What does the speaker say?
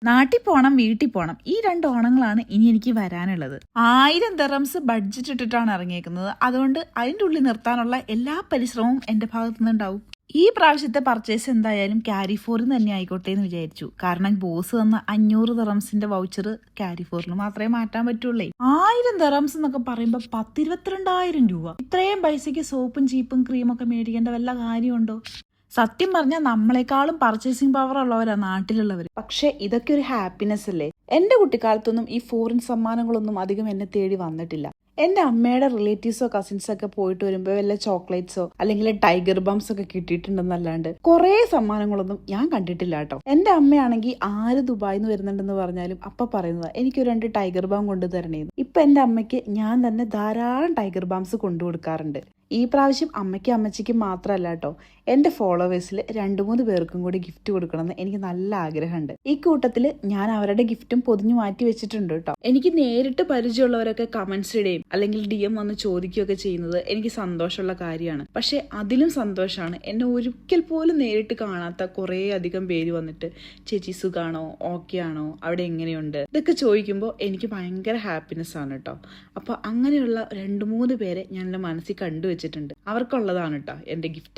നാട്ടിൽ പോണം വീട്ടിൽ പോണം ഈ 2 ഓണങ്ങളാണ് ഇനി എനിക്ക് വരാനുള്ളത്. 1000 ദിർഹംസ് ബഡ്ജറ്റ് ഇട്ടിട്ടാണ് ഇറങ്ങിയേക്കുന്നത്. അതുകൊണ്ട് അതിൻ്റെ ഉള്ളിൽ നിർത്താനുള്ള എല്ലാ പരിശ്രമവും എൻ്റെ ഭാഗത്തു നിന്നുണ്ടാവും. ഈ പ്രാവശ്യത്തെ പർച്ചേസ് എന്തായാലും ക്യാരി ഫോറിൽ തന്നെ ആയിക്കോട്ടെ എന്ന് വിചാരിച്ചു. കാരണം ബോസ് തന്ന 500 ദിർഹംസിന്റെ വൗച്ചർ ക്യാരി ഫോറിൽ മാത്രമേ മാറ്റാൻ പറ്റുള്ളൂ. 1000 ദിർഹംസ് എന്നൊക്കെ പറയുമ്പോൾ 22,000 രൂപ. ഇത്രയും പൈസയ്ക്ക് സോപ്പും ചീപ്പും ക്രീമൊക്കെ മേടിക്കേണ്ട വല്ല കാര്യമുണ്ടോ? സത്യം പറഞ്ഞാൽ നമ്മളെക്കാളും പർച്ചേസിംഗ് പവർ ഉള്ളവരാ നാട്ടിലുള്ളവർ. പക്ഷെ ഇതൊക്കെ ഒരു ഹാപ്പിനെസ് അല്ലേ. എന്റെ കുട്ടിക്കാലത്തൊന്നും ഈ ഫോറിൻ സമ്മാനങ്ങളൊന്നും അധികം എന്നെ തേടി വന്നിട്ടില്ല. എന്റെ അമ്മയുടെ റിലേറ്റീവ്സോ കസിൻസോ ഒക്കെ പോയിട്ട് വരുമ്പോൾ വല്ല ചോക്ലേറ്റ്സോ അല്ലെങ്കിൽ ടൈഗർ ബംസ് ഒക്കെ കിട്ടിയിട്ടുണ്ടെന്നല്ലാണ്ട് കുറെ സമ്മാനങ്ങളൊന്നും ഞാൻ കണ്ടിട്ടില്ല കേട്ടോ. എന്റെ അമ്മയാണെങ്കിൽ ആര് ദുബായിന്ന് വരുന്നുണ്ടെന്ന് പറഞ്ഞാലും അപ്പൊ പറയുന്നത് എനിക്കൊരു 2 ടൈഗർ ബാം കൊണ്ടുതരണേന്ന്. ഇപ്പൊ എന്റെ അമ്മയ്ക്ക് ഞാൻ തന്നെ ധാരാളം ടൈഗർ ബാംസ് കൊണ്ടു കൊടുക്കാറുണ്ട്. ഈ പ്രാവശ്യം അമ്മയ്ക്കും അമ്മച്ചിക്കും മാത്രമല്ല കേട്ടോ, എന്റെ ഫോളോവേഴ്സിൽ 2-3 പേർക്കും കൂടി ഗിഫ്റ്റ് കൊടുക്കണമെന്ന് എനിക്ക് നല്ല ആഗ്രഹമുണ്ട്. ഈ കൂട്ടത്തിൽ ഞാൻ അവരുടെ ഗിഫ്റ്റും പൊതിഞ്ഞു മാറ്റി വെച്ചിട്ടുണ്ട് കേട്ടോ. എനിക്ക് നേരിട്ട് പരിചയമുള്ളവരൊക്കെ കമന്റ്സ് ഇടുകയും അല്ലെങ്കിൽ DM വന്ന് ചോദിക്കുകയൊക്കെ ചെയ്യുന്നത് എനിക്ക് സന്തോഷമുള്ള കാര്യമാണ്. പക്ഷെ അതിലും സന്തോഷമാണ് എന്നെ ഒരിക്കൽ പോലും നേരിട്ട് കാണാത്ത കുറേ അധികം പേര് വന്നിട്ട് ചേച്ചി സുഖാണോ, ഓക്കെ ആണോ, അവിടെ എങ്ങനെയുണ്ട് ഇതൊക്കെ ചോദിക്കുമ്പോൾ എനിക്ക് ഭയങ്കര ഹാപ്പിനെസ് ആണ് കേട്ടോ. അപ്പൊ അങ്ങനെയുള്ള 2-3 പേരെ ഞാൻ എൻ്റെ മനസ്സിൽ കണ്ടുവച്ചിട്ടുണ്ട്. അവർക്കുള്ളതാണ് കേട്ടോ എൻ്റെ ഗിഫ്റ്റ്.